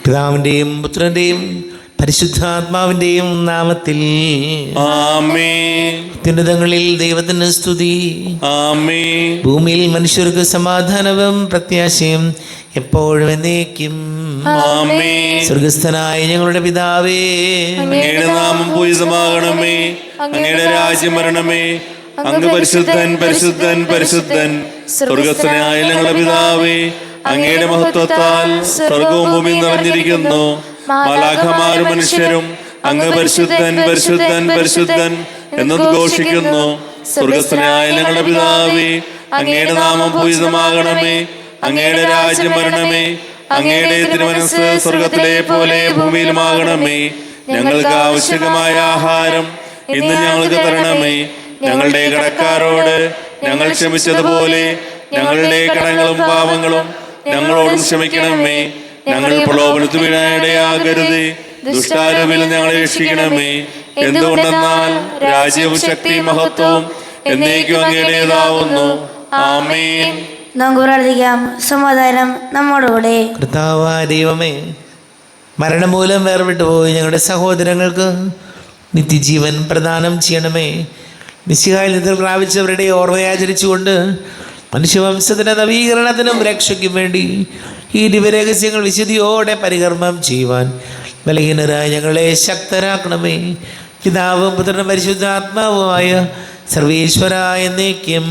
പിതാവിൻ്റെയും പുത്രൻ്റെയും പരിശുദ്ധാത്മാവിൻ്റെയും നാമത്തിൽ ആമേൻ. അത്യുന്നതങ്ങളിൽ ദൈവത്തിന് സ്തുതി. ആമേൻ. ഭൂമിയിൽ മനുഷ്യർക്ക് സമാധാനവും പ്രത്യാശയും എപ്പോഴും എന്നേക്കും. ആമേൻ. സ്വർഗസ്ഥനായ ഞങ്ങളുടെ പിതാവേ, അങ്ങയുടെ നാമം പൂജിതമാകണമേ. അങ്ങയുടെ രാജ്യം വരണമേ. അങ്ങ് പരിശുദ്ധൻ പരിശുദ്ധൻ പരിശുദ്ധൻ. സ്വർഗസ്ഥനായ ഞങ്ങളുടെ പിതാവേ, അങ്ങയുടെ മഹത്വത്താൽ സ്വർഗവും ഭൂമിയും നിറഞ്ഞിരിക്കുന്നു. മാലാഖമാരും മനുഷ്യരും അങ്ങ് പരിശുദ്ധൻ പരിശുദ്ധൻ പരിശുദ്ധൻ എന്നോദ്ഘോഷിക്കുന്നു. സ്വർഗസ്ഥനായ ഞങ്ങളുടെ പിതാവേ, അങ്ങയുടെ നാമം പൂജിതമാകണമേ. അങ്ങയുടെ രാജ്യം വരണമേ. അങ്ങയുടെ തിരുമനസ്സ് സ്വർഗത്തിലെ പോലെ ഭൂമിയിലുമാകണമേ. ഞങ്ങൾക്ക് ആവശ്യമായ ആഹാരം ഇന്ന് ഞങ്ങൾക്ക് തരണമേ. ഞങ്ങളുടെ കടക്കാരോട് ഞങ്ങൾ ക്ഷമിച്ചതുപോലെ ഞങ്ങളുടെ കടങ്ങളും പാപങ്ങളും ഞങ്ങളോടും ക്ഷമിക്കണമേ. ഞങ്ങൾ പ്രലോഭനത്തിൽ വീഴാനിടയാകരുതേ. ദുഷ്ടാരൂപിൽ ഞങ്ങളെ രക്ഷിക്കണമേ. എന്തുകൊണ്ടെന്നാൽ രാജ്യവും ശക്തിയും മഹത്വവും എന്നേക്കും അങ്ങയുടേതാവുന്നു. ആമേൻ. നമുക്ക് പ്രാർത്ഥിക്കാം. സമാധാനം നമ്മോടുകൂടെ. കർത്താവായ ദൈവമേ, മരണം മൂലം വേർപെട്ടു പോയി ഞങ്ങളുടെ സഹോദരങ്ങൾക്ക് നിത്യജീവൻ പ്രദാനം ചെയ്യണമേ. മിശിഹായിൽ നിദ്ര പ്രാപിച്ചവരുടെ ഓർമ്മയാചരിച്ചുകൊണ്ട് മനുഷ്യവംശത്തിൻ്റെ നവീകരണത്തിനും രക്ഷയ്ക്കും വേണ്ടി ഈ ദിവ്യരഹസ്യങ്ങൾ വിശുദ്ധിയോടെ പരികർമ്മം ചെയ്യുവാൻ ബലഹീനരായ ഞങ്ങളെ ശക്തരാക്കണമേ. പിതാവും പുത്രനും പരിശുദ്ധാത്മാവുമായ സർവേശ്വരായ എന്നേക്കും.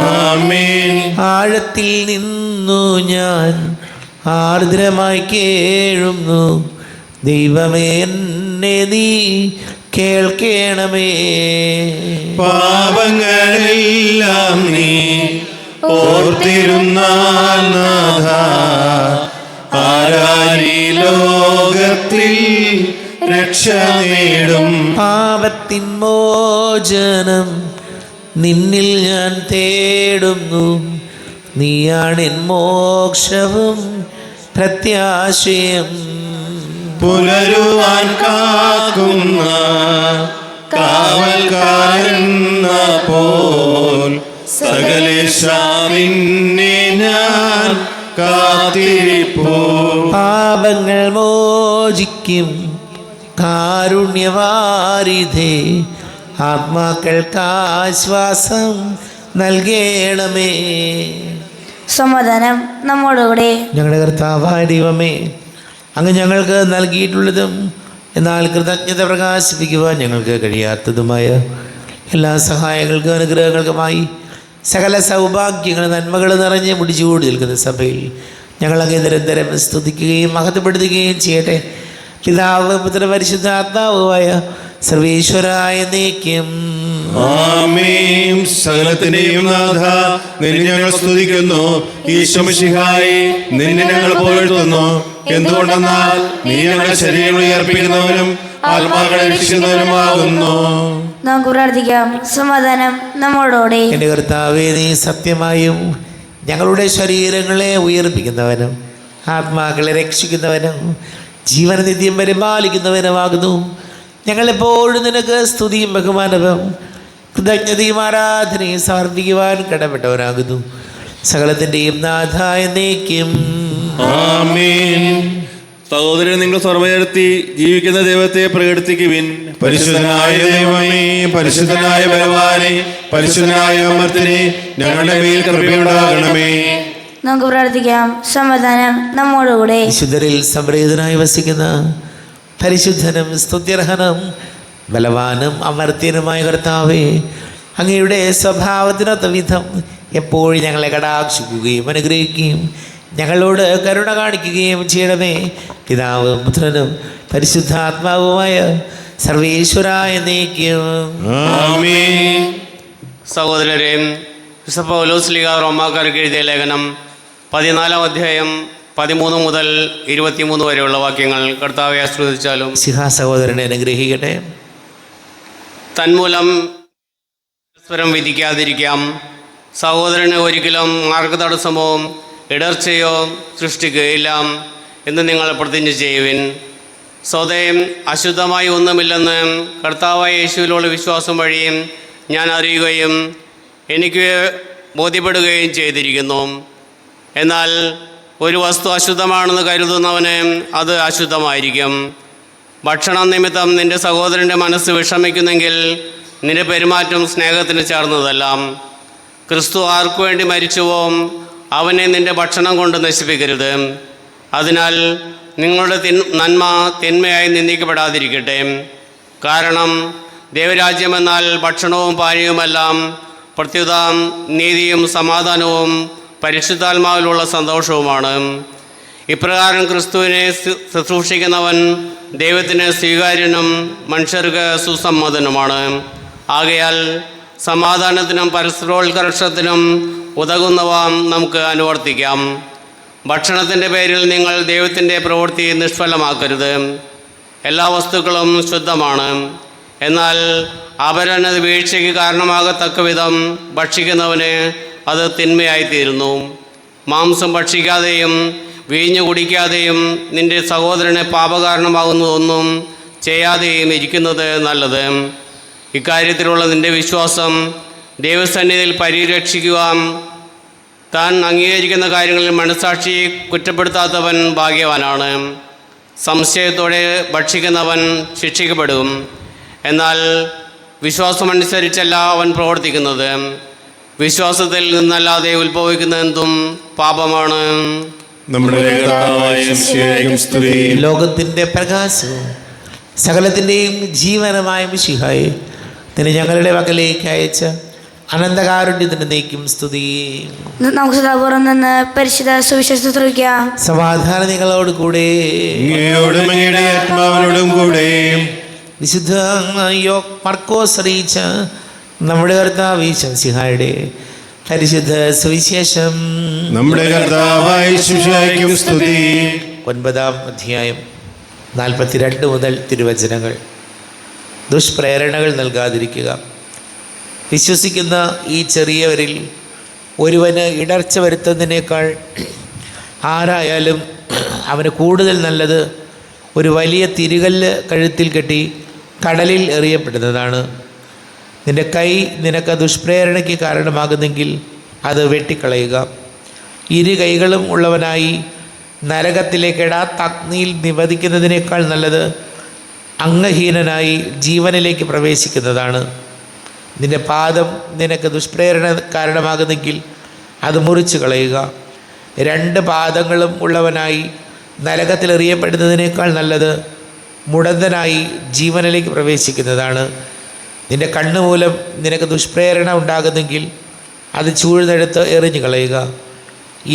ആമേൻ. ആഴത്തിൽ നിന്നു ഞാൻ ആർദ്രമായി കേഴുന്നു, ദൈവമേ എന്നെ നീ കേൾക്കണമേ. പാപങ്ങളെല്ലാം നീ ഓർത്തിരുന്നാൽ നാഥ, ആരാരീ ലോകത്തിൽ രക്ഷ നേടും. പാപത്തിൻ മോചനം നിന്നിൽ ഞാൻ തേടുന്നു, നീയാണെൻ മോക്ഷവും പ്രത്യാശയും. പുലരുവാൻ കാക്കുന്ന കാവൽക്കാരെന്ന പോൽ സകലേശ നിന്നെ ഞാൻ കാത്തിരിപ്പൂ. പാപങ്ങൾ മോചിക്കും കാരുണ്യവാരിധേ, ആത്മാക്കൾക്ക് ആശ്വാസം നൽകണമേ. സമാധാനം നമ്മോടുകൂടെ. ഞങ്ങളുടെ കർത്താവായ ദൈവമേ, അങ്ങ് ഞങ്ങൾക്ക് നൽകിയിട്ടുള്ളതും എന്നാൽ കൃതജ്ഞത പ്രകാശിപ്പിക്കുവാൻ ഞങ്ങൾക്ക് കഴിയാത്തതുമായ എല്ലാ സഹായങ്ങൾക്കും അനുഗ്രഹങ്ങൾക്കുമായി സകല സൗഭാഗ്യങ്ങൾ നന്മകൾ നിറഞ്ഞ് മുടിച്ചുകൂടി നിൽക്കുന്ന സഭയിൽ ഞങ്ങളങ്ങ് നിരന്തരം സ്തുതിക്കുകയും മഹത്വപ്പെടുത്തുകയും ചെയ്യട്ടെ. പിതാവ് പുത്ര പരിശുദ്ധാത്മാവുമായ സർവേശ്വരായ എന്നേക്കും. ആമേൻ. സകലത്തിന്റെയും നാഥ, നിന്നെ ഞങ്ങൾ സ്തുതിക്കുന്നു. ഈശോ മിശിഹായേ, നിന്നെ ഞങ്ങൾ പുകഴ്ത്തുന്നു. എന്തുകൊണ്ടെന്നാൽ നീ ഞങ്ങളുടെ ശരീരങ്ങൾ ഉയർപ്പിക്കുന്നവനും ആത്മാക്കളെ രക്ഷിക്കുന്നവനുമാകുന്നു. നമുക്ക് പ്രാർത്ഥിക്കാം. സമാധാനം നമ്മോടുകൂടെ. എൻ്റെ കർത്താവേ, നീ സത്യമായും ഞങ്ങളുടെ ശരീരങ്ങളെ ഉയർപ്പിക്കുന്നവനും ആത്മാക്കളെ രക്ഷിക്കുന്നവനും ജീവനനിത്യം പരിപാലിക്കുന്നവനുമാകുന്നു. ഞങ്ങളെപ്പോഴും നിനക്ക് സ്തുതിയും ബഹുമാനവും കൃതജ്ഞതയും ആരാധനയും സമർപ്പിക്കുവാൻ കടപ്പെട്ടവനാകുന്നു. സകലത്തിൻ്റെയും നാഥ എന്നേക്കും. ആമേൻ. സഹോദരൻ, നിങ്ങൾ സർവ്വയർത്തി ജീവിക്കുന്ന ദൈവത്തെ പ്രകടിപ്പിക്കുവിൻ. പരിശുദ്ധനായ ദൈവമേ, പരിശുദ്ധനായ ബലവാനെ, പരിശുദ്ധനായ അമർത്തിനെ, ഞങ്ങളുടെ മേൽ കൃപയുണ്ടാകണമേ. നമുക്ക് പ്രാർത്ഥിക്കാം. സമാധാനം നമ്മോടുകൂടെ. വിശുദ്ധരിൽ സംപ്രീതനായി വസിക്കുന്ന പരിശുദ്ധനും സ്തുത്യർഹനും ബലവാനും അമർത്യനുമായ കർത്താവേ, അങ്ങയുടെ സ്വഭാവത്തിനൊത്ത വിധം എപ്പോഴും ഞങ്ങളെ കടാക്ഷിക്കുകയും അനുഗ്രഹിക്കുകയും ഞങ്ങളോട് കരുണ കാണിക്കുകയും ചെയ്യണമേ. പിതാവും പുത്രനും പരിശുദ്ധാത്മാവുമായ സർവേശ്വരായ എന്നേക്കും. ആമേൻ. സഹോദരരെ, വിശുദ്ധ പൗലോസ് ശ്ലീഹ റോമാക്കാർക്ക് എഴുതിയ ലേഖനം 14-ാം അധ്യായം 13 മുതൽ 23 വരെയുള്ള വാക്യങ്ങൾ കർത്താവെ ആശ്രവദിച്ചാലും. സിഹാ സഹോദരനെ അനുഗ്രഹിക്കട്ടെ. തന്മൂലം പരസ്പരം വിധിക്കാതിരിക്കാം. സഹോദരന് ഒരിക്കലും മാർഗതടസ്സമോ ഇടർച്ചയോ സൃഷ്ടിക്കുകയില്ല എന്ന് നിങ്ങൾ പ്രതിജ്ഞ ചെയ്യുവിൻ. സ്വതയം അശുദ്ധമായി ഒന്നുമില്ലെന്ന് കർത്താവായ യേശുവിലുള്ള വിശ്വാസം വഴി ഞാൻ അറിയുകയും എനിക്ക് ബോധ്യപ്പെടുകയും ചെയ്തിരിക്കുന്നു. എന്നാൽ ഒരു വസ്തു അശുദ്ധമാണെന്ന് കരുതുന്നവന് അത് അശുദ്ധമായിരിക്കും. ഭക്ഷണം നിമിത്തം നിന്റെ സഹോദരൻ്റെ മനസ്സ് വിഷമിക്കുന്നെങ്കിൽ നിന്റെ പെരുമാറ്റം സ്നേഹത്തിന് ചേർന്നതല്ല. ക്രിസ്തു ആർക്കു വേണ്ടി മരിച്ചുവോ അവനെ നിന്റെ ഭക്ഷണം കൊണ്ട് നശിപ്പിക്കരുത്. അതിനാൽ നിങ്ങളുടെ നന്മ തിന്മയായി നിന്ദിക്കപ്പെടാതിരിക്കട്ടെ. കാരണം ദൈവരാജ്യമെന്നാൽ ഭക്ഷണവും പാനീയവുമെല്ലാം പ്രത്യുത നീതിയും സമാധാനവും പരിശുദ്ധാത്മാവിലുള്ള സന്തോഷവുമാണ്. ഇപ്രകാരം ക്രിസ്തുവിനെ ശുശ്രൂഷിക്കുന്നവൻ ദൈവത്തിന് സ്വീകാര്യനും മനുഷ്യർക്ക് സുസമ്മതനുമാണ്. ആകയാൽ സമാധാനത്തിനും പരസ്പരോത്കർഷത്തിനും ഉതകുന്നവ നമുക്ക് അനുവർത്തിക്കാം. ഭക്ഷണത്തിൻ്റെ പേരിൽ നിങ്ങൾ ദൈവത്തിൻ്റെ പ്രവൃത്തി നിഷ്ഫലമാക്കരുത്. എല്ലാ വസ്തുക്കളും ശുദ്ധമാണ്. എന്നാൽ അപരനത് വീഴ്ചയ്ക്ക് കാരണമാകത്തക്ക വിധം ഭക്ഷിക്കുന്നവന് അത് തിന്മയായിത്തീരുന്നു. മാംസം ഭക്ഷിക്കാതെയും വീഞ്ഞു കുടിക്കാതെയും നിന്റെ സഹോദരന് പാപകാരണമാകുന്നതൊന്നും ചെയ്യാതെയും ഇരിക്കുന്നത് നല്ലത്. ഇക്കാര്യത്തിലുള്ള നിന്റെ വിശ്വാസം ദൈവസന്നിധിയിൽ പരിരക്ഷിക്കുക. താൻ അംഗീകരിക്കുന്ന കാര്യങ്ങളിൽ മനസ്സാക്ഷി കുറ്റപ്പെടുത്താത്തവൻ ഭാഗ്യവാനാണ്. സംശയത്തോടെ ഭക്ഷിക്കുന്നവൻ ശിക്ഷിക്കപ്പെടും. എന്നാൽ വിശ്വാസമനുസരിച്ചല്ല അവൻ പ്രവർത്തിക്കുന്നത്. വിശ്വാസത്തിൽ നിന്നല്ലാതെ ഉത്ഭവിക്കുന്നതെന്തും പാപമാണ്. നമ്മുടെ കർത്താവായ യേശുവിനെ സ്തുതി. ലോകത്തിൻ്റെ പ്രകാശവും സകലത്തിൻ്റെയും ജീവനമായ മിശിഹായെ നിന്നെ ഞങ്ങളുടെ പക്കലേക്ക് അയച്ച അനന്തകാരുണ്യത്തിന് നീക്കും സ്തുതി. നമുക്ക് സദാപൂർവം നിന്ന് പരിശുദ്ധ സുവിശേഷം ശ്രമിക്കാം. സമാധാനം നിങ്ങളോട് കൂടെ. അങ്ങയോടും അങ്ങയുടെ ആത്മാവിനോടും കൂടെ. വിശുദ്ധ മർക്കോസ് അറിയിച്ച നമ്മുടെ കർത്താവ് മിശിഹായുടെ പരിശുദ്ധ സുവിശേഷം. നമ്മുടെ കർത്താവായ യേശുവിനെ സ്തുതി. 9-ാം അധ്യായം 42 മുതൽ തിരുവചനങ്ങൾ. ദുഷ്പ്രേരണകൾ നൽകാതിരിക്കുക. വിശ്വസിക്കുന്ന ഈ ചെറിയവരിൽ ഒരുവന് ഇടർച്ച വരുത്തുന്നതിനേക്കാൾ ആരായാലും അവന് കൂടുതൽ നല്ലത് ഒരു വലിയ തിരികല്ല് കഴുത്തിൽ കെട്ടി കടലിൽ എറിയപ്പെടുന്നതാണ്. നിന്റെ കൈ നിനക്ക് ദുഷ്പ്രേരണയ്ക്ക് കാരണമാകുന്നെങ്കിൽ അത് വെട്ടിക്കളയുക. ഇരു കൈകളും ഉള്ളവനായി നരകത്തിലേക്ക് ഇടാത്ത അഗ്നിയിൽ നിവദിക്കുന്നതിനേക്കാൾ നല്ലത് അംഗഹീനനായി ജീവനിലേക്ക് പ്രവേശിക്കുന്നതാണ്. നിന്റെ പാദം നിനക്ക് ദുഷ്പ്രേരണ കാരണമാകുന്നെങ്കിൽ അത് മുറിച്ചു കളയുക. 2 പാദങ്ങളും ഉള്ളവനായി നരകത്തിലെറിയപ്പെടുന്നതിനേക്കാൾ നല്ലത് മുടന്തനായി ജീവനിലേക്ക് പ്രവേശിക്കുന്നതാണ്. നിന്റെ കണ്ണുമൂലം നിനക്ക് ദുഷ്പ്രേരണ ഉണ്ടാകുന്നെങ്കിൽ അത് ചൂഴ്ന്നെടുത്ത് എറിഞ്ഞു കളയുക.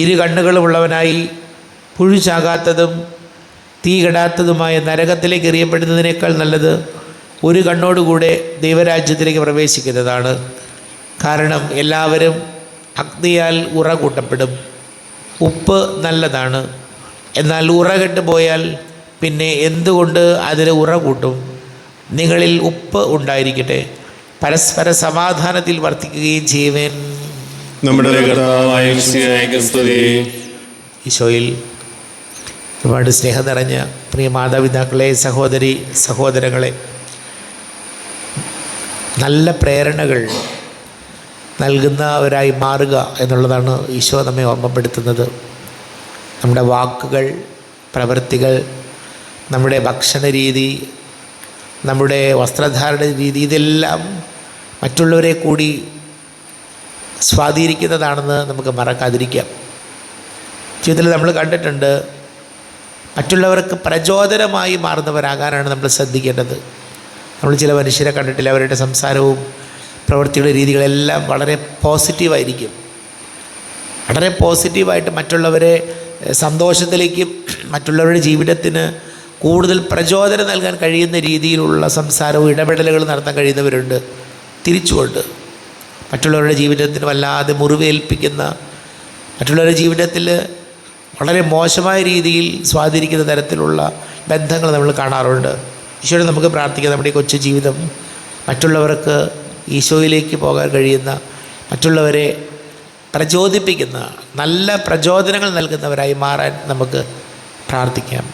2 കണ്ണുകളുമുള്ളവനായി പുഴു ചാകാത്തതും തീ കെടാത്തതുമായ നരകത്തിലേക്ക് എറിയപ്പെടുന്നതിനേക്കാൾ നല്ലത് ഒരു കണ്ണോടുകൂടെ ദൈവരാജ്യത്തിലേക്ക് പ്രവേശിക്കുന്നതാണ്. കാരണം എല്ലാവരും അഗ്നിയാൽ ഉറ കൂട്ടപ്പെടും. ഉപ്പ് നല്ലതാണ്, എന്നാൽ ഉറ കെട്ടുപോയാൽ പിന്നെ എന്തുകൊണ്ട് അതിന് ഉറ കൂട്ടും? നിങ്ങളിൽ ഉപ്പ് ഉണ്ടായിരിക്കട്ടെ, പരസ്പര സമാധാനത്തിൽ വർത്തിക്കുകയും ചെയ്യുവേൻ. നമ്മുടെ കർത്താവായ യേശുവിനെ സ്തുതി. ഈശോയിൽ ഒരുപാട് സ്നേഹം നിറഞ്ഞ പ്രിയ മാതാപിതാക്കളെ, സഹോദരി സഹോദരങ്ങളെ, നല്ല പ്രേരണകൾ നൽകുന്നവരായി മാറുക എന്നുള്ളതാണ് ഈശോ നമ്മെ ഓർമ്മപ്പെടുത്തുന്നത്. നമ്മുടെ വാക്കുകൾ, പ്രവൃത്തികൾ, നമ്മുടെ ഭക്ഷണ രീതി, നമ്മുടെ വസ്ത്രധാരണ രീതി, ഇതെല്ലാം മറ്റുള്ളവരെ കൂടി സ്വാധീനിക്കുന്നതാണെന്ന് നമുക്ക് മറക്കാതിരിക്കാം. ജീവിതത്തിൽ നമ്മൾ കണ്ടിട്ടുണ്ട്, മറ്റുള്ളവർക്ക് പ്രചോദനമായി മാറുന്നവരാകാനാണ് നമ്മൾ ശ്രദ്ധിക്കേണ്ടത്. നമ്മൾ ചില മനുഷ്യരെ കണ്ടിട്ടില്ല, അവരുടെ സംസാരവും പ്രവൃത്തിയുടെ രീതികളെല്ലാം വളരെ പോസിറ്റീവായിരിക്കും. വളരെ പോസിറ്റീവായിട്ട് മറ്റുള്ളവരെ സന്തോഷത്തിലേക്കും മറ്റുള്ളവരുടെ ജീവിതത്തിന് കൂടുതൽ പ്രചോദനം നൽകാൻ കഴിയുന്ന രീതിയിലുള്ള സംസാരവും ഇടപെടലുകൾ നടത്താൻ കഴിയുന്നവരുണ്ട്. തിരിച്ചുകൊണ്ട് മറ്റുള്ളവരുടെ ജീവിതത്തിന് വല്ലാതെ മുറിവേൽപ്പിക്കുന്ന, മറ്റുള്ളവരുടെ ജീവിതത്തിൽ വളരെ മോശമായ രീതിയിൽ സ്വാധീനിക്കുന്ന തരത്തിലുള്ള ബന്ധങ്ങൾ നമ്മൾ കാണാറുണ്ട്. ഈശോയോട് നമുക്ക് പ്രാർത്ഥിക്കാം, നമ്മുടെ ഈ കൊച്ചു ജീവിതം മറ്റുള്ളവർക്ക് ഈശോയിലേക്ക് പോകാൻ കഴിയുന്ന, മറ്റുള്ളവരെ പ്രചോദിപ്പിക്കുന്ന, നല്ല പ്രചോദനങ്ങൾ നൽകുന്നവരായി മാറാൻ നമുക്ക് പ്രാർത്ഥിക്കാം.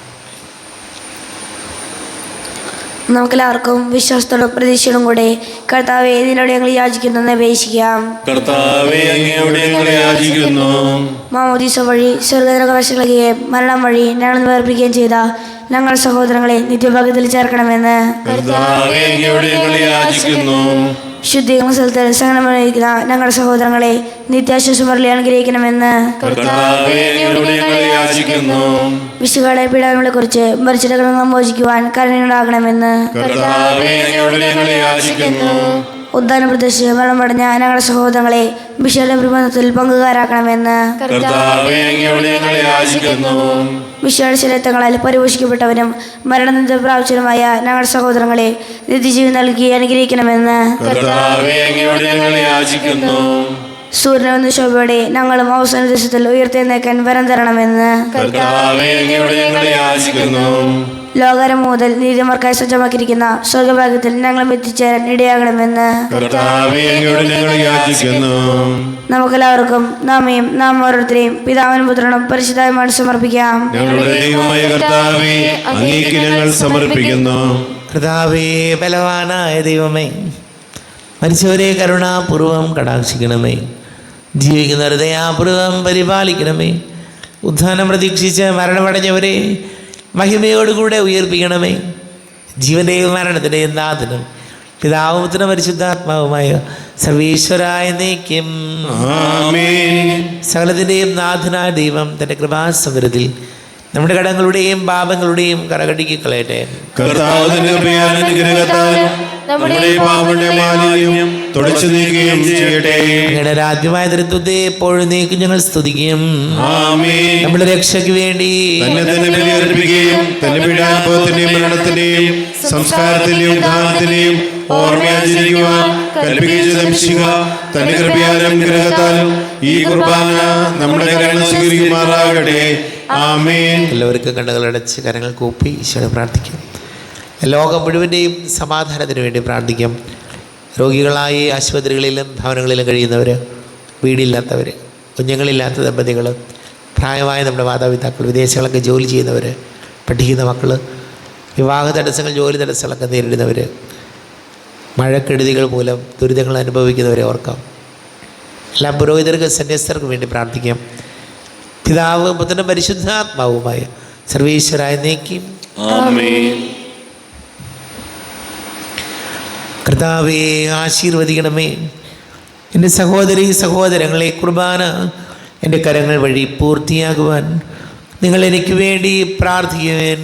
നമുക്കെല്ലാവർക്കും വിശ്വാസത്തോടും പ്രതീക്ഷയോടും കൂടെ കർത്താവെ നിന്നോട് ഞങ്ങൾ യാചിക്കുന്നെന്ന് അപേക്ഷിക്കാം. കർത്താവേ, അങ്ങയോട് ഞങ്ങൾ യാചിക്കുന്നു. മാമോദീസ വഴി സ്വർഗ്ഗനരകവശങ്ങളെയും മരണം വഴി ഞങ്ങൾ വേർപിക്കുകയും ചെയ്ത ഞങ്ങളുടെ സഹോദരങ്ങളെ നിത്യഭാഗ്യത്തിൽ ചേർക്കണമെന്ന് കർത്താവേ, അങ്ങയോട് ഞങ്ങൾ യാചിക്കുന്നു. ശുദ്ധീകരണ സ്ഥലത്തിൽ സഹനമനുഭവിക്കുന്ന ഞങ്ങളുടെ സഹോദരങ്ങളെ നിത്യാശ്വാസമറിൽ അനുഗ്രഹിക്കണമെന്ന് കർത്താവേ, അങ്ങയോട് ഞങ്ങൾ യാചിക്കുന്നു. വിശുകളുടെ പീഡനങ്ങളെ കുറിച്ച് മരിച്ചിടങ്ങൾ മോചിക്കുവാൻ കരുണയുണ്ടാകണമെന്ന് കർത്താവേ, അങ്ങയോട് ഞങ്ങൾ യാചിക്കുന്നു. ഉദ്ധാന പ്രദേശ് മരണമടഞ്ഞ ഞങ്ങളുടെ സഹോദരങ്ങളെ വിശുദ്ധ പ്രബന്ധത്തിൽ പങ്കുകാരാക്കണമെന്ന് കർത്താവേ, അങ്ങയോട് ഞങ്ങൾ യാചിക്കുന്നു. വിശുദ്ധ ശരീരങ്ങളാൽ പരിപോഷിക്കപ്പെട്ടവനും മരണനിന്ദ പ്രാപിച്ചവരുമായ ഞങ്ങളുടെ സഹോദരങ്ങളെ നിത്യജീവൻ നൽകി അനുഗ്രഹിക്കണമെന്ന് കർത്താവേ, അങ്ങയോട് ഞങ്ങൾ യാചിക്കുന്നു. സൂര്യനെന്ന ശോഭയോടെ ഞങ്ങളും അവസാന ദിവസത്തിൽ ഉയർത്തെഴുന്നേൽക്കാൻ വരം തരണമെന്ന് കർത്താവേ, അങ്ങയോട് ഞങ്ങൾ യാചിക്കുന്നു. ലോകാരം മുതൽ നീതിമാർക്കായി സജ്ജമാക്കിയിരിക്കുന്ന സ്വർഗഭാഗ്യത്തിൽ ഞങ്ങളും എത്തിച്ചേരാൻ ഇടയാകണമെന്ന് കർത്താവേ, അങ്ങയോട് ഞങ്ങൾ യാചിക്കുന്നു. നമുക്കെല്ലാവർക്കും നാം ഓരോരുത്തരെയും പിതാവിനും പുത്രനും പരിശുദ്ധമായി സമർപ്പിക്കാം. ഞങ്ങളുടെ ദൈവമായ കർത്താവേ, അങ്ങേക്ക് ഞങ്ങൾ സമർപ്പിക്കുന്നു. കർത്താവേ, ബലവാനായ ദൈവമേ, മരിച്ചവരെ കരുണാപൂർവം കടാക്ഷിക്കണമേ. ജീവിക്കുന്ന ഹൃദയാപൂർവം പരിപാലിക്കണമേ. ഉദ്ധാനം പ്രതീക്ഷിച്ച് മരണമടഞ്ഞവരെ മഹിമയോടുകൂടെ ഉയർപ്പിക്കണമേ. ജീവന്റെയും മരണത്തിൻ്റെയും നാഥനും പിതാവും പുത്രനും പരിശുദ്ധാത്മാവുമായ സർവീശ്വരായ എന്നേക്കും ആമേൻ. സകലത്തിൻ്റെയും നാഥനായ ദൈവം തൻ്റെ കൃപാസമൃദ്ധത്തിൽ നമ്മുടെ കടങ്ങളുടെയും പാപങ്ങളുടെയും കറകടിക്ക് കളയട്ടെ. കർത്താവ് തന്റെ കൃപയാൽ നമ്മുടെ പാപങ്ങളുടെ മാലിന്യം തുടച്ചു നീക്കുകയും ചെയ്യട്ടെ. അങ്ങയുടെ രാജ്യമായ തൃത്വത്തെ എപ്പോഴും നീക്കും ഞങ്ങൾ സ്തുതിക്കും. ആമേൻ. നമ്മുടെ രക്ഷയ്ക്ക് വേണ്ടി തന്നെ ബലിയർപ്പിക്കുകയും തന്റെ പീഡാനുഭവത്തിന്റെയും മരണത്തിന്റെയും സംസ്കാരത്തിന്റെയും ഉദ്ധാനത്തിന്റെയും ഓർമ്മയാചരിക്കുവാൻ കൽപ്പിക്കുകയും ചെയ്ത മിശിഹ തന്റെ കൃപയാലും അനുഗ്രഹത്താലും ഈ കുർബാന നമ്മുടെ കരുണ സ്വീകരിക്കുമാറാകട്ടെ. ആമേൻ. എല്ലാവർക്കും കണ്ണുകളടച്ച് കരങ്ങൾ കൂപ്പി ഈശോയെ പ്രാർത്ഥിക്കും. ലോകം മുഴുവൻ്റെയും സമാധാനത്തിന് വേണ്ടി പ്രാർത്ഥിക്കാം. രോഗികളായി ആശുപത്രികളിലും ഭവനങ്ങളിലും കഴിയുന്നവർ, വീടില്ലാത്തവർ, കുഞ്ഞുങ്ങളില്ലാത്ത ദമ്പതികൾ, പ്രായമായ നമ്മുടെ മാതാപിതാക്കൾ, വിദേശങ്ങളൊക്കെ ജോലി ചെയ്യുന്നവർ, പഠിക്കുന്ന മക്കൾ, വിവാഹ തടസ്സങ്ങൾ, ജോലി തടസ്സങ്ങളൊക്കെ നേരിടുന്നവർ, മഴക്കെടുതികൾ മൂലം ദുരിതങ്ങൾ അനുഭവിക്കുന്നവരെ ഓർക്കാം. എല്ലാ പുരോഹിതർക്കും സന്യസ്തർക്കും വേണ്ടി പ്രാർത്ഥിക്കാം. പിതാവ് പുത്രനും പരിശുദ്ധാത്മാവുമായ സർവീശ്വരായ എന്നേക്കും ആമേൻ. കർത്താവേ, ആശീർവദിക്കണമേ. എൻ്റെ സഹോദരീ സഹോദരങ്ങളെ, കുർബാന എൻ്റെ കരങ്ങൾ വഴി പൂർത്തിയാകുവാൻ നിങ്ങൾ എനിക്ക് വേണ്ടി പ്രാർത്ഥിക്കുവാൻ.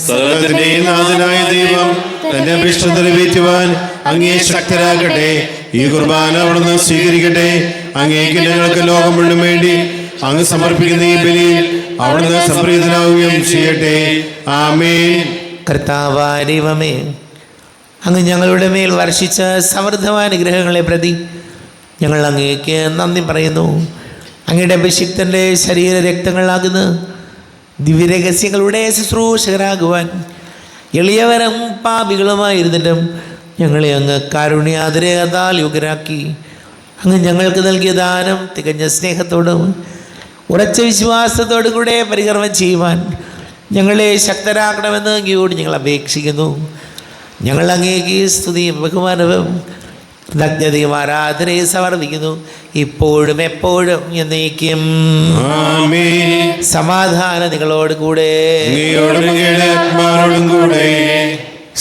സകലത്തിന്റെയും നാഥനായ ദൈവം തന്റെ അഭിഷ്ടം നിറവേറ്റുവാൻ അങ്ങേ ശക്തരാകട്ടെ. ഈ കുർബാന അവിടുന്ന് സ്വീകരിക്കട്ടെ. അങ്ങേക്ക് ഞങ്ങൾക്ക് ലോകം മുഴുവൻ വേണ്ടി അങ്ങ് സമർപ്പിക്കുന്ന ഈ ബലിയിൽ അവിടുന്ന് സംപ്രീതനാവുകയും ചെയ്യട്ടെ. ആമേൻ. കർത്താവായ ദൈവമേ, അങ്ങ് ഞങ്ങളുടെ മേൽ വർഷിച്ച സമൃദ്ധമായ അനുഗ്രഹങ്ങളെ പ്രതി ഞങ്ങൾ അങ്ങേക്ക് നന്ദി പറയുന്നു. അങ്ങയുടെ അഭിഷിക്തൻ്റെ ശരീര രക്തങ്ങളാകുന്ന ദിവ്യരഹസ്യങ്ങളുടെ ശുശ്രൂഷകരാകുവാൻ എളിയവരും പാപികളുമായിരുന്നിട്ടും ഞങ്ങളെ അങ്ങ് കാരുണ്യാതിരേകത്താൽ യോഗ്യരാക്കി. അങ്ങ് ഞങ്ങൾക്ക് നൽകിയ ദാനം തികഞ്ഞ സ്നേഹത്തോടും ഉറച്ച വിശ്വാസത്തോടും കൂടെ പരികർമ്മം ചെയ്യുവാൻ ഞങ്ങളെ ശക്തരാക്കണമെന്ന് അങ്ങയോട് ഞങ്ങൾ അപേക്ഷിക്കുന്നു. ഞങ്ങൾ അങ്ങേക്ക് സ്തുതിയും ബഹുമാനവും കൃതജ്ഞതയും ആരാധനയും സമർപ്പിക്കുന്നു, ഇപ്പോഴും എപ്പോഴും എന്നേക്കും. ആമേൻ. സമാധാനം നിങ്ങളോട് കൂടെ. അങ്ങയോടും അങ്ങയുടെ ആത്മാവോടും കൂടെ.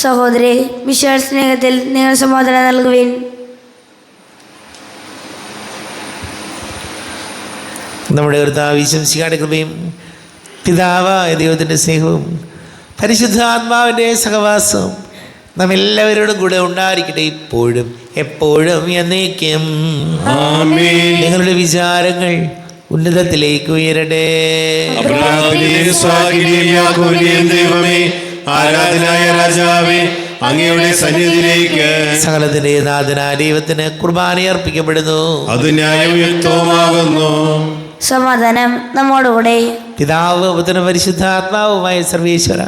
സഹോദരി, വിശാല സ്നേഹത്തിൽ നിങ്ങൾ സമാധാനം നൽകുവിൻ. നമ്മുടെ കർത്താവ് ഈശോമിശിഹായുടെ കൃപയും പിതാവായ ദൈവത്തിൻ്റെ സ്നേഹവും പരിശുദ്ധാത്മാവിൻ്റെ സഹവാസവും നമ്മെല്ലാവരോടും കൂടെ ഉണ്ടായിരിക്കട്ടെ, ഇപ്പോഴും എപ്പോഴും എന്നേക്കും. ആമേൻ. നിങ്ങളുടെ വിചാരങ്ങൾ ഉന്നതത്തിലേക്ക് ഉയരട്ടെ. അബ്രാഹാമിനെയും ഇസ്ഹാക്കിനെയും യാക്കോബിനെയും ദൈവമേ, ആരാധനായ രാജാവേ, അങ്ങയുടെ സന്നിധിയിലേക്ക് സകലത്തിന്റെ നാഥനായ ദൈവത്തിന് കുർബാന അർപ്പിക്കപ്പെടുന്നു. അത് ന്യായയുക്തവുമാകുന്നു. സമാധാനം നമ്മോടുകൂടെ. പിതാവ് പുത്രനും പരിശുദ്ധാത്മാവുമായ സർവേശ്വര,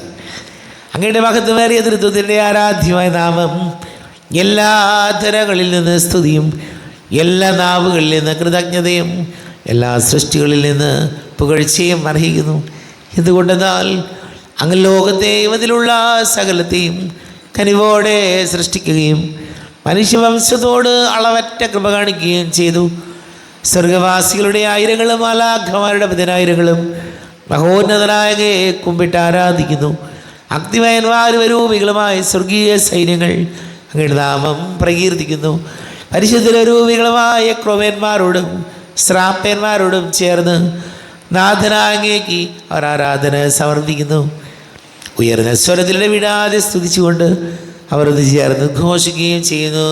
അങ്ങയുടെ മഹത്വമേറിയ തൃത്വത്തിൻ്റെ ആരാധ്യമായ നാമം എല്ലാ തരങ്ങളിൽ നിന്ന് സ്തുതിയും എല്ലാ നാവുകളിൽ നിന്ന് കൃതജ്ഞതയും എല്ലാ സൃഷ്ടികളിൽ നിന്ന് പുകഴ്ചയും അർഹിക്കുന്നു. എന്തുകൊണ്ടെന്നാൽ അങ്ങ് ലോകത്തെയും അതിലുള്ള സകലത്തെയും കനിവോടെ സൃഷ്ടിക്കുകയും മനുഷ്യവംശത്തോട് അളവറ്റ കൃപ കാണിക്കുകയും ചെയ്തു. സ്വർഗവാസികളുടെ ആയിരങ്ങളും മാലാഖമാരുടെ പതിനായിരങ്ങളും മഹോന്നതനായ കുമ്പിട്ട് ആരാധിക്കുന്നു. അഗ്നിമയന്മാരൂപികളുമായ സ്വർഗീയ സൈന്യങ്ങൾ അങ്ങയുടെ നാമം പ്രകീർത്തിക്കുന്നു. പരിശുദ്ധരൂപികളുമായ ക്രോവേന്മാരോടും ശ്രാപ്പന്മാരോടും ചേർന്ന് നാഥനാങ്ങേക്ക് അവർ ആരാധന സമർപ്പിക്കുന്നു. ഉയർന്ന സ്വരത്തിലെ വിടാതെ സ്തുതിച്ചുകൊണ്ട് അവർ ഒന്ന് ചേർന്ന് ഘോഷിക്കുകയും ചെയ്യുന്നു.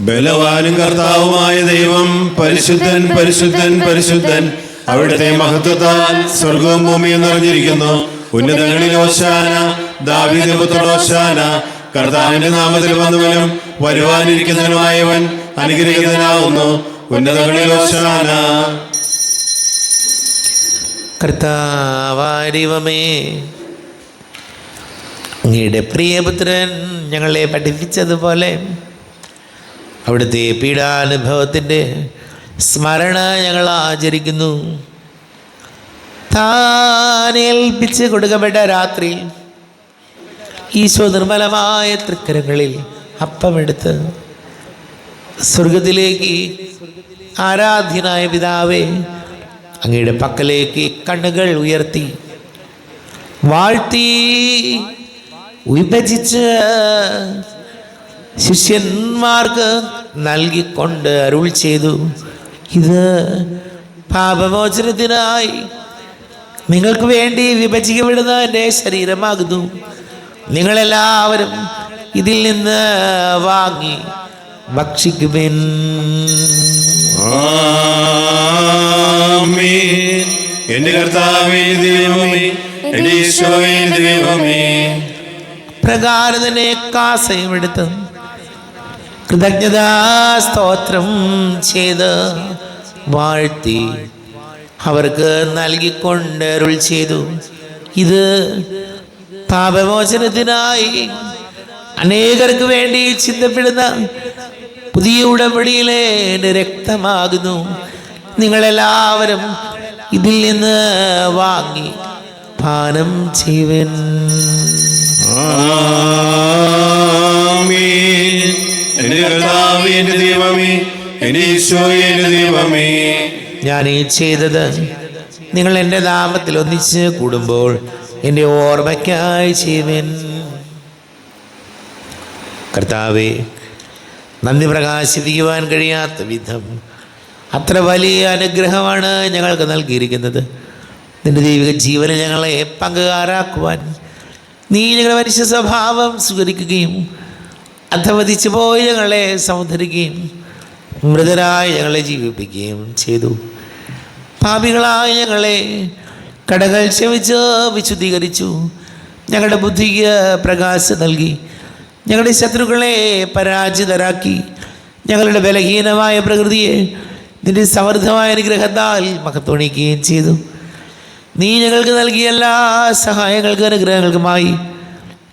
ബലവാനും കർത്താവുമായ ദൈവം പരിശുദ്ധൻ പരിശുദ്ധൻ പരിശുദ്ധൻ. അവിടുത്തെ മഹത്വത്താൽ സ്വർഗവും ഭൂമിയും നിറഞ്ഞിരിക്കുന്നു. ഉന്നതങ്ങളിൽ ഹോശാന, ദാവീദിന്റെ പുത്രൻ ഹോശാന. കർത്താവിന്റെ നാമത്തിൽ വന്നവനും വരുവാനിരിക്കുന്നവനുമായവൻ അനുഗ്രഹീതനാകുന്നു. ഉന്നതങ്ങളിൽ ഹോശാന. കർത്താവായ ദൈവമേ, അങ്ങയുടെ പ്രിയപുത്രൻ ഞങ്ങളെ പഠിപ്പിച്ചതുപോലെ അവിടുത്തെ പീഡാനുഭവത്തിൻ്റെ സ്മരണ ഞങ്ങൾ ആചരിക്കുന്നു. താൻ ഏൽപ്പിച്ച് കൊടുക്കപ്പെട്ട രാത്രി ഈശോ നിർമ്മലമായ തൃക്കരങ്ങളിൽ അപ്പമെടുത്ത് സ്വർഗത്തിലേക്ക് ആരാധ്യനായ പിതാവേ അങ്ങയുടെ പക്കലേക്ക് കണ്ണുകൾ ഉയർത്തി വാഴ്ത്തി വിഭജിച്ച് ശിഷ്യന്മാർക്ക് നൽകിക്കൊണ്ട് അരുൾ ചെയ്തു, ഇത് പാപമോചനത്തിനായി നിങ്ങൾക്ക് വേണ്ടി വിഭജിക്കപ്പെടുന്ന എൻ്റെ ശരീരമാകുന്നു. നിങ്ങളെല്ലാവരും ഇതിൽ നിന്ന് വാങ്ങി ഭക്ഷിക്കുവിൻ. ആമേൻ. എന്റെ കർത്താവേ ദൈവമേ, എന്റെ ഈശോയേ ദൈവമേ. പ്രകാരം തന്നെ കാസയും എടുത്ത് കൃതജ്ഞതാ സ്തോത്രം ചെയ്ത് വാഴ്ത്തി അവർക്ക് നൽകിക്കൊണ്ട് അരുൾ ചെയ്തു, ഇത് പാപമോചനത്തിനായി അനേകർക്ക് വേണ്ടി ചിന്തപ്പെടുന്ന പുതിയ ഉടമ്പടിയിലെ എൻ്റെ രക്തമാകുന്നു. നിങ്ങളെല്ലാവരും ഇതിൽ നിന്ന് വാങ്ങി പാനം ചെയ്യുവിൻ. ആമേൻ. എന്റെ കർത്താവേ എന്റെ ദൈവമേ, എന്റെ ഈശോയേ എന്റെ ദൈവമേ. ഞാൻ ഈ ചെയ്തത് നിങ്ങൾ എൻ്റെ നാമത്തിൽ ഒന്നിച്ച് കൂടുമ്പോൾ എൻ്റെ ഓർമ്മയ്ക്കായി ചെയ്യുവിൻ. കർത്താവേ, നന്ദി പ്രകാശിപ്പിക്കുവാൻ കഴിയാത്ത വിധം അത്ര വലിയ അനുഗ്രഹമാണ് ഞങ്ങൾക്ക് നൽകിയിരിക്കുന്നത്. നിന്റെ ദൈവിക ജീവനെ ഞങ്ങളെ പങ്കുകാരാക്കുവാൻ നീ ഞങ്ങളുടെ മനുഷ്യ സ്വഭാവം സ്വീകരിക്കുകയും അധവധിച്ചു പോയി ഞങ്ങളെ സമുദ്ധരിക്കുകയും മൃതരായി ഞങ്ങളെ ജീവിപ്പിക്കുകയും ചെയ്തു. പാപികളായ ഞങ്ങളെ കടകൾ ക്ഷമിച്ച് വിശുദ്ധീകരിച്ചു. ഞങ്ങളുടെ ബുദ്ധിക്ക് പ്രകാശം നൽകി. ഞങ്ങളുടെ ശത്രുക്കളെ പരാജിതരാക്കി. ഞങ്ങളുടെ ബലഹീനമായ പ്രകൃതിയെ നിന്റെ സമൃദ്ധമായ അനുഗ്രഹത്താൽ മഹത്വണിക്കുകയും ചെയ്തു. നീ ഞങ്ങൾക്ക് നൽകിയ എല്ലാ സഹായങ്ങൾക്കും അനുഗ്രഹങ്ങൾക്കുമായി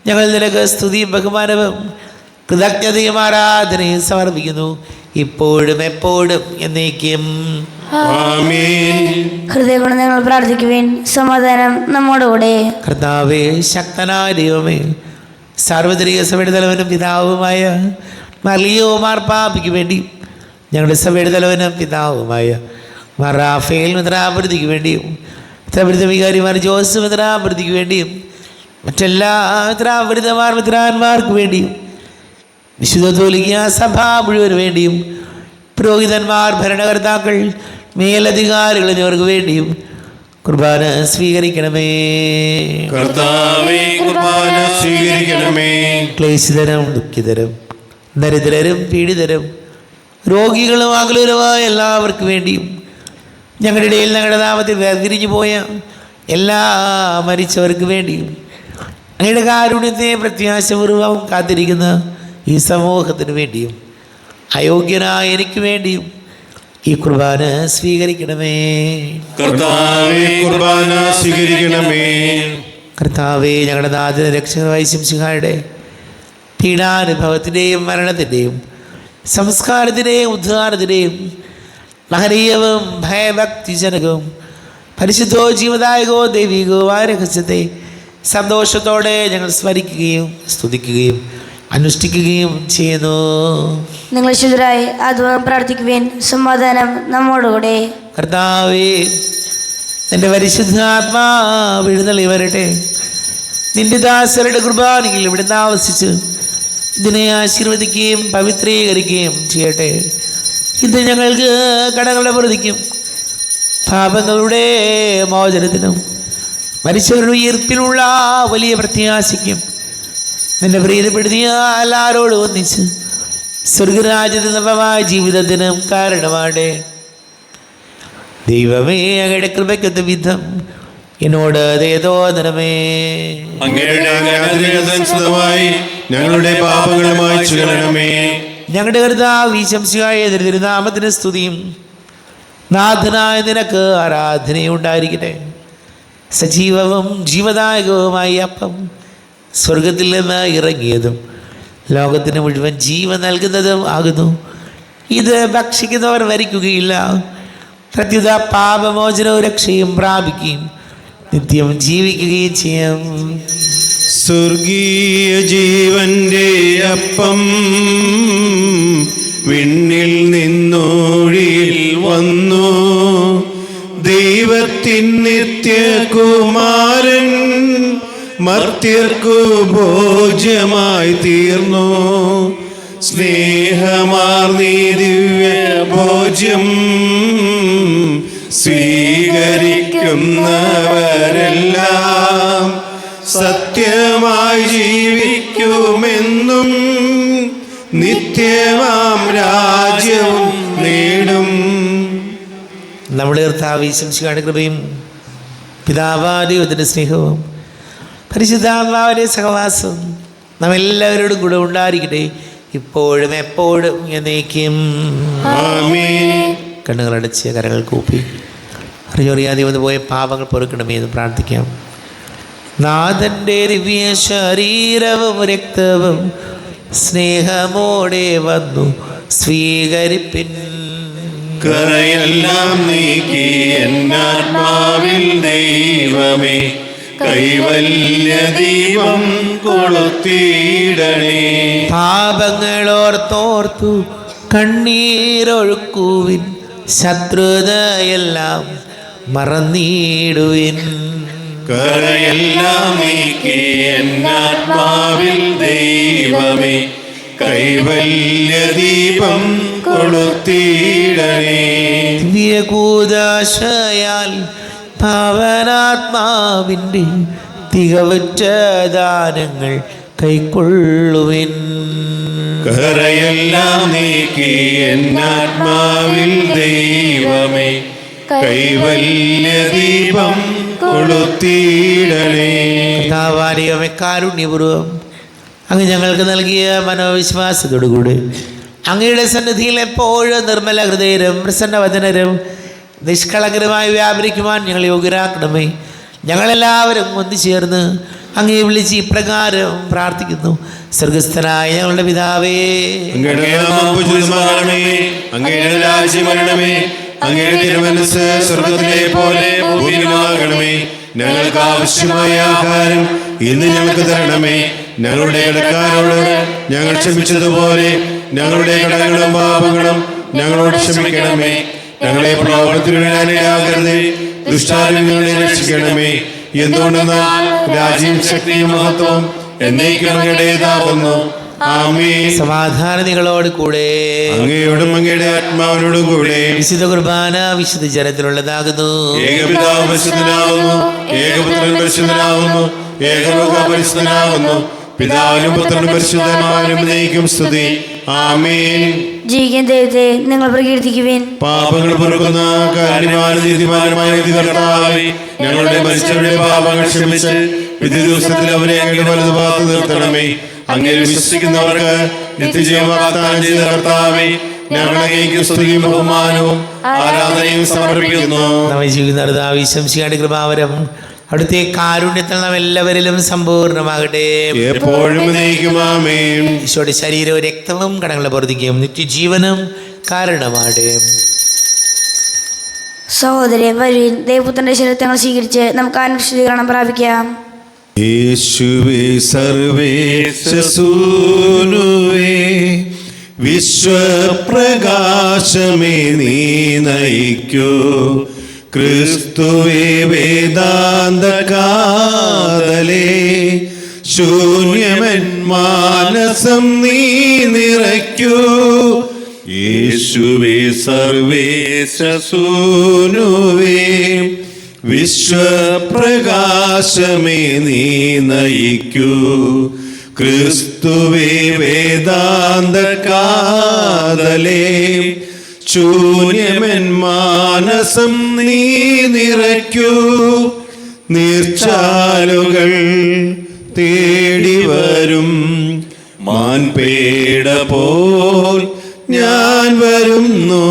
ഞങ്ങൾ നിനക്ക് സ്തുതിയും ബഹുമാനവും കൃതജ്ഞതയും ആരാധനയും സമർപ്പിക്കുന്നു, ഇപ്പോഴും എപ്പോഴും എന്നേക്കും. ആമേൻ. ഹൃദയം കൊണ്ട് ഞങ്ങൾ പ്രാർത്ഥിക്കുവിൻ. സമാധാനം നമ്മോടുകൂടെ. കർത്താവേ, ശക്തനായ ദൈവമേ, സാർവത്രിക സഭയുടെ തലവനും പിതാവുമായ മർലിയോ മാർപ്പാപ്പയ്ക്ക് വേണ്ടി ഞങ്ങളുടെ സഭയുടെ തലവനും പിതാവുമായ മാർ റാഫേൽ മിത്രാപൃതിക്ക് വേണ്ടിയും മിത്രാപൃത വികാരിമാർ ജോസ് മിത്രാപൃതിക്ക് വേണ്ടിയും മറ്റെല്ലാ മിത്രാന്മാർക്ക് വേണ്ടിയും വിശുദ്ധ കത്തോലിക്കാ സഭ മുഴുവന് വേണ്ടിയും പുരോഹിതന്മാർ, ഭരണകർത്താക്കൾ, മേലധികാരികൾ എന്നിവർക്ക് വേണ്ടിയും കുർബാന സ്വീകരിക്കണമേ. കർത്താവേ, കുർബാന സ്വീകരിക്കണമേ. ക്ലേശിതരും ദുഃഖിതരും ദരിദ്രരും പീഡിതരും രോഗികളും അകലുരമായ എല്ലാവർക്കും വേണ്ടിയും ഞങ്ങളുടെ ഇടയിൽ ഞങ്ങളുടെ നാമത്തിൽ വേർതിരിഞ്ഞു പോയ എല്ലാ മരിച്ചവർക്ക് വേണ്ടിയും അങ്ങയുടെ കാരുണ്യത്തെ പ്രത്യാശപൂർവ്വം കാത്തിരിക്കുന്ന ഈ സമൂഹത്തിന് വേണ്ടിയും അയോഗ്യനായ എനിക്ക് വേണ്ടിയും ഈ കുർബാന സ്വീകരിക്കണമേ. കർത്താവേ, കുർബാന സ്വീകരിക്കണമേ. കർത്താവേ, ഞങ്ങളുടെ നാഥന രക്ഷകനായ ശംസിഹായുടെ പീഡാനുഭവത്തിൻ്റെയും മരണത്തിൻ്റെയും സംസ്കാരത്തിൻ്റെയും ഉദ്ധാരണത്തിൻ്റെയും മഹനീയവും ഭയഭക്തിജനകവും പരിശുദ്ധോ ജീവദായകവും ദൈവികവുമായ രഹസ്യത്തെ സന്തോഷത്തോടെ ഞങ്ങൾ സ്മരിക്കുകയും സ്തുതിക്കുകയും അനുഷ്ഠിക്കുകയും ചെയ്യുന്നു. നിങ്ങൾ ശുദ്ധരായി ആദ്യം പ്രാർത്ഥിക്കുവേൻ. സമാധാനം നമ്മോടുകൂടെ. കർത്താവേ, നിന്റെ പരിശുദ്ധാത്മാവ് എഴുന്നള്ളി വരട്ടെ. നിന്റെ ദാസരുടെ കുർബാനയിൽ ഇവിടെ താമസിച്ച് ഇതിനെ ആശീർവദിക്കുകയും പവിത്രീകരിക്കുകയും ചെയ്യട്ടെ. ഇത് ഞങ്ങൾക്ക് കടങ്ങളുടെ പ്രതിക്കും പാപങ്ങളുടെ മോചനത്തിനും മരിച്ചവരുടെ ഉയർപ്പിനുള്ള വലിയ പ്രത്യാശയ്ക്കും നിന്നെ പ്രീതിപ്പെടുത്തിയ എല്ലാവരോടും ഒന്നിച്ച് സ്വർഗരാജ്യത്തിൽ നവമായ ജീവിതത്തിനും കാരണമാടേ. ദൈവമേ, അങ്ങയുടെ കൃപയ്ക്കൊത്ത വിധം എന്നോട് തോന്നണമേ. അങ്ങയുടെ അനുഗ്രഹത്തിനനുസൃതമായി ഞങ്ങളുടെ പാപങ്ങൾ മായ്ച്ചു കളയണമേ. ഞങ്ങളുടെ കർത്താവ് ഈശംസിഹായ തിരുനാമത്തിന് സ്തുതിയും നാഥനായ നിനക്ക് ആരാധനയും ഉണ്ടായിരിക്കട്ടെ. സജീവവും ജീവദായകവുമായി അപ്പം സ്വർഗത്തിൽ നിന്ന് ഇറങ്ങിയതും ലോകത്തിന് മുഴുവൻ ജീവൻ നൽകുന്നതും ആകുന്നു. ഇത് ഭക്ഷിക്കുന്നവർ മരിക്കുകയില്ല, പ്രത്യുത പാപമോചനവും രക്ഷയും പ്രാപിക്കുകയും നിത്യം ജീവിക്കുകയും ചെയ്യും. സ്വർഗീയ ജീവന്റെ അപ്പം വിണ്ണിൽ നിന്നൊഴിയിൽ വന്നു. ദൈവത്തിൻ നിത്യകുമാരൻ മർത്യർക്കു ഭോജ്യമായി തീർന്നു. സ്നേഹമാർന്നീ ദിവ്യ ഭോജ്യം സ്വീകരിക്കുന്നവരെല്ലാം സത്യമായി ജീവിക്കുമെന്നും നിത്യമാം രാജ്യവും നേടും. നമ്മുടെ കർത്താവ് ഈശംസിഹായുടെ കൃപയും പിതാവായ ദൈവത്തിൻ്റെ സ്നേഹവും പരിശുദ്ധാത്മാവിൻ്റെ സഹവാസവും നാം എല്ലാവരോടും കൂടെ ഉണ്ടായിരിക്കട്ടെ, ഇപ്പോഴും എപ്പോഴും എന്നേക്കും. ആമേൻ. കണ്ണുകളടച്ച് കരങ്ങൾ കൂപ്പി അറിയാതെ വന്നു പോയ പാപങ്ങൾ പൊറുക്കണമേ എന്ന് പ്രാർത്ഥിക്കാം. നാഥൻ്റെ ദിവ്യ ശരീരവും രക്തവും സ്നേഹമോടെ വന്നു സ്വീകരിപ്പിൻ. കറയെല്ലാം നീക്കി എന്നാത്മാവിൽ ദൈവമേ കൈവല്യ ദീപം കൊളുത്തിയിടണേ. പാപങ്ങളോർത്തോർത്തു കണ്ണീരൊഴുക്കുവിൻ, ശത്രുതയെല്ലാം മറന്നിടുവിൻ. കറയെല്ലാം നീക്കി എന്നാത്മാവിൽ ദൈവമേ കൈവല്യ ദീപം കൊളുത്തിയിടണേ. ദിവ്യകൂദാശയാൽ പാവനാത്മാവിൻ്റെ തികവുറ്റ ദാനങ്ങൾ കൈക്കൊള്ളുവിൻ. കറയെല്ലാം നീക്കി എന്നാത്മാവിൽ ദൈവമേ കൈവല്യ ദീപം കൊളുത്തിയിടണേ. കർത്താവായ കാരുണ്യപൂർവ്വം അങ്ങ് ഞങ്ങൾക്ക് നൽകിയ മനോവിശ്വാസത്തോടുകൂടി അങ്ങയുടെ സന്നിധിയിൽ എപ്പോഴും നിർമ്മല ഹൃദയരും പ്രസന്നവദനരും നിഷ്കളങ്കരമായി വ്യാപരിക്കുവാൻ ഞങ്ങൾ യോഗ്യരാക്കണമേ. ഞങ്ങളെല്ലാവരും ഒന്നുചേർന്ന് അങ്ങയെ വിളിച്ച് ഇപ്രകാരം പ്രാർത്ഥിക്കുന്നു. സ്വർഗസ്ഥനായ ഞങ്ങളുടെ പിതാവേ, അങ്ങയുടെ നാമം പൂജിതമാകണമേ. അങ്ങയുടെ രാജ്യം വരണമേ. അങ്ങയുടെ തിരുമനസ്സ് സ്വർഗ്ഗത്തിലെ പോലെ ഭൂമിയിലുമാകണമേ. ഞങ്ങൾക്ക് ആവശ്യമായ ആഹാരം ഇന്ന് ഞങ്ങൾക്ക് തരണമേ. ഞങ്ങളുടെ കടക്കാരോട് ഞങ്ങൾ ക്ഷമിച്ചതുപോലെ ഞങ്ങളുടെ കടങ്ങളും പാപങ്ങളും ഞങ്ങളോട് ക്ഷമിക്കണമേ. ഞങ്ങളെ പ്രലോഭനത്തിനിടയാകരുതേ, ദുഷ്ടാരിൽ ഞങ്ങളെ രക്ഷിക്കണമേ. എന്തുകൊണ്ടെന്നാൽ രാജ്യവും ശക്തിയും മഹത്വവും എന്നേക്കും അങ്ങയുടേതാകുന്നു. ആമേൻ. സമാധാനം നിങ്ങളോട് കൂടെ. അങ്ങയോടും അങ്ങയുടെ ആത്മാവിനോടും കൂടെ. വിശുദ്ധ കുർബാന വിശുദ്ധ ജനത്തിലുള്ളതാകുന്നു. ഏകപിതാവ് പരിശുദ്ധനാകുന്നു, ഏകപുത്രൻ പരിശുദ്ധനാകുന്നു, ഏകലോക പരിശുദ്ധനാകുന്നു. പിതാവിനും പുത്രനും പരിശുദ്ധനാമനും എന്നേക്കും സ്തുതി. ആമേൻ. ജീവിക്കുന്ന ദൈവത്തെ നിങ്ങൾ പ്രകീർത്തിക്കുവേൻ. പാപങ്ങൾ പൊറുക്കുന്ന കാരുണ്യവാനും നീതിമാനുമായ കർത്താവേ, ഞങ്ങളുടെ മരിച്ചവരുടെ പാപങ്ങൾ ക്ഷമിച്ച് വിധി ദിവസത്തിൽ അവരെ അങ്ങയുടെ വലതുഭാഗത്ത് നിർത്തണമേ. അങ്ങയിൽ വിശ്വസിക്കുന്നവർക്ക് നിത്യജീവൻ വാഗ്ദാനം ചെയ്ത കർത്താവേ, ഞങ്ങൾ അങ്ങേക്ക് സ്തുതിയും ബഹുമാനവും ആരാധനയും സമർപ്പിക്കുന്നു. നമ്മെ ജീവിക്കുന്ന കർത്താവ് ഈശംസിഹായുടെ കൃപാവരം അവിടുത്തെ കാരുണ്യത്തിൽ നാം എല്ലാവരിലും സമ്പൂർണ്ണമാകട്ടെ, എപ്പോഴും എന്നേക്കും. ആമേൻ. ഈശോയുടെ ശരീരവും രക്തവും കടങ്ങളെ പൊറുതിക്കും നിത്യജീവനും കാരണമാകട്ടെ. സഹോദരൻ വരുവിൻ, ദൈവപുത്രന്റെ ശരീരത്തെ സ്വീകരിച്ച് നമുക്ക് ആത്മശുദ്ധീകരണം പ്രാപിക്കാം. യേശുവേ സർവേശസൂനുവേ വിശ്വപ്രകാശമേ നീ നയിക്കൂ. ക്രിസ്തുവേ വേദാന്ത കാതലേ ശൂന്യമൻ മാനസം നീ നിറയ്ക്കൂ. യേശുവേ സർവേശസൂനുവേ വിശ്വപ്രകാശമേ നീ നയിക്കൂ. ക്രിസ്തുവേ വേദാന്ത കാതലേ ശൂന്യമൻ മാനസം നീ നിറയ്ക്കൂ. നീർച്ചാലുകൾ തേടി വരും മാൻപേട പോൽ ഞാൻ വരുന്നു.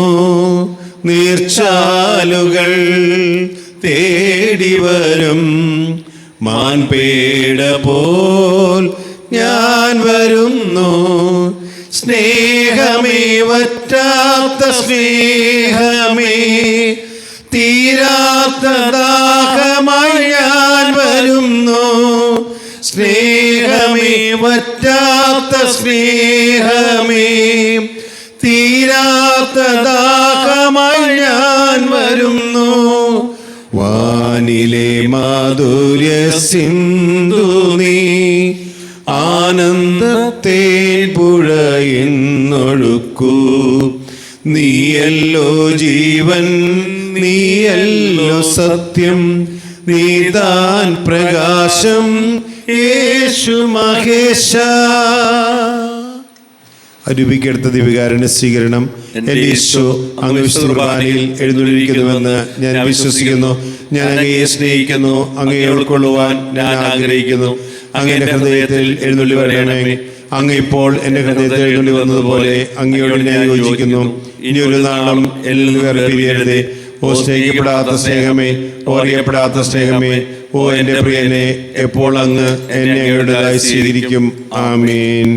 നീർച്ചാലുകൾ തേടി വരും മാൻപേട പോൽ ഞാൻ വരുന്നു. സ്നേഹമേ വറ്റാത്ത സ്നേഹമേ തീരാത്ത ദാഹമായി ഞാൻ വരുന്നു. സ്നേഹമേ വറ്റാത്ത സ്നേഹമേ തീരാത്ത ദാഹമായി ഞാൻ വരുന്നു. വാനിലെ മാധുര്യ സിന്ധു നീ ആനന്ദത്തേൻ പുഴയെന്നൊഴുക്കൂ. നീയല്ലോ ജീവൻ നീയല്ലോ സത്യം നീതാൻ പ്രകാശം യേശു മഹേശ. അരൂപിക്കെടുത്ത ദിവികാരന്റെ സ്വീകരണം. എൻ്റെ ഈശോ അങ്ങ് വിശുദ്ധ കുർബാനയിൽ എഴുന്നള്ളിയിരിക്കുന്നുവെന്ന് ഞാൻ വിശ്വസിക്കുന്നു. ഞാൻ അങ്ങയെ സ്നേഹിക്കുന്നു. അങ്ങയെ ഉൾക്കൊള്ളുവാൻ ഞാൻ ആഗ്രഹിക്കുന്നു. അങ്ങ് എൻ്റെ ഹൃദയത്തിൽ എഴുന്നള്ളി വരണമേ. അങ്ങ് ഇപ്പോൾ എൻ്റെ ഹൃദയത്തിൽ എഴുന്നള്ളി വന്നതുപോലെ അങ്ങയോട് ഞാൻ യോജിക്കുന്നു. ഇനി ഒരു നാളും എന്നിൽ വേർപിരിയരുതേ. ഓ സ്നേഹിക്കപ്പെടാത്ത സ്നേഹമേ, ഓ അറിയപ്പെടാത്ത സ്നേഹമേ, ഓ എൻ്റെ പ്രിയനെ, എപ്പോൾ അങ്ങ് എന്നെ അങ്ങയുടേതായി സ്വീകരിക്കും. ആമേൻ.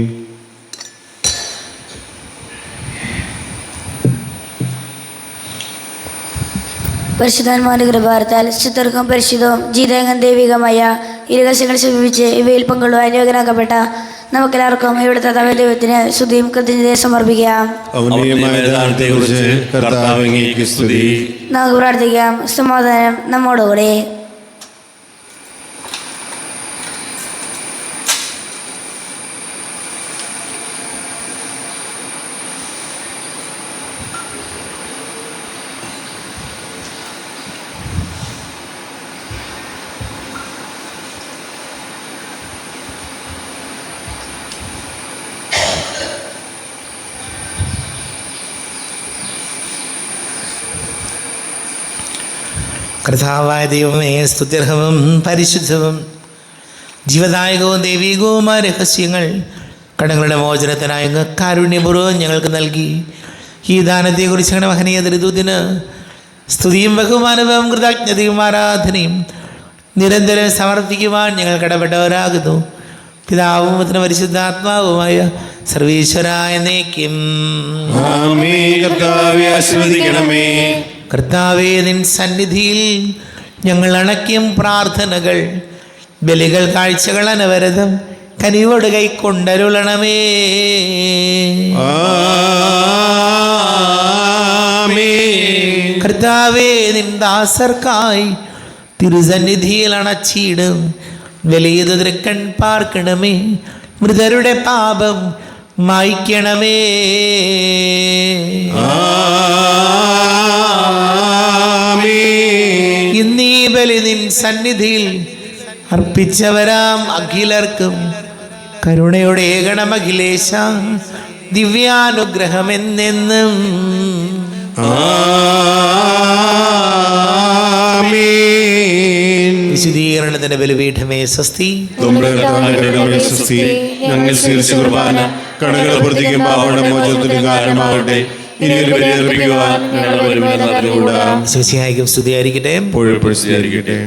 പരിശുദ്ധാത്മാവിന്റെ കൃപാർത്താൽ ശുദ്ധർക്കും പരിശുദ്ധവും ജീതേങ്ങം ദൈവികമായ ഇരുകശങ്ങൾ സമീപിച്ച് ഇവയിൽ പങ്കുകൊള്ളുവാൻ യോഗ്യനാക്കപ്പെട്ട നമുക്കെല്ലാവർക്കും ഇവിടുത്തെ തമിഴ് ദൈവത്തിന് സ്തുതിയും കൃതജ്ഞതയും സമർപ്പിക്കാം. നമുക്ക് പ്രാർത്ഥിക്കാം. സമാധാനം നമ്മോടുകൂടെ. കർത്താവായ ദൈവമേ, സ്തുത്യർഹവും പരിശുദ്ധവും ജീവദായകവും ദൈവികവുമായ രഹസ്യങ്ങൾ കടങ്ങളുടെ മോചനത്തിനായി അങ്ങ് കാരുണ്യപൂർവ്വം ഞങ്ങൾക്ക് നൽകി. ഈ ദാനത്തെക്കുറിച്ച് ഞങ്ങളുടെ മഹനീയ ദരിദ്രത്തിന് സ്തുതിയും ബഹുമാനവും കൃതജ്ഞതയും ആരാധനയും നിരന്തരം സമർപ്പിക്കുവാൻ ഞങ്ങൾ കടപ്പെട്ടവരാകുന്നു. പിതാവും പുത്രനും പരിശുദ്ധാത്മാവുമായ സർവീശ്വരായ എന്നേക്കും. കർത്താവേ, നിൻ സന്നിധിയിൽ ഞങ്ങൾ അണയ്ക്കും പ്രാർത്ഥനകൾ, ബലികൾ, കാഴ്ചകൾ അനവരതം കനിവോട് കൈക്കൊണ്ടരുളണമേ. കർത്താവേ, നിൻ ദാസർക്കായി തിരുസന്നിധിയിൽ അണച്ചിടും വലിയ തൃക്കൺ പാർക്കണമേ. മൃതരുടെ പാപം മായ്ക്കണമേ. ഇന്നീ ബലി നിൻ സന്നിധിയിൽ അർപ്പിച്ചവരാം അഖിലർക്കും കരുണയുടെ ഏകണം അഖിലേശ, ദിവ്യാനുഗ്രഹം എന്നെന്നും. വിശുദ്ധീകരണത്തിന്റെ ബലിപീഠമേ സ്വസ്തി. ഞങ്ങൾ സ്വീകരിച്ച കുർബാന കടകളെ പൂർത്തിക്കും പാപങ്ങളുടെ മോചനത്തിനും കാരണമാകട്ടെ. ഇനിയൊരു ബലി അർപ്പിക്കുവാൻ ഞങ്ങൾ സ്തുതിയായിരിക്കട്ടെ.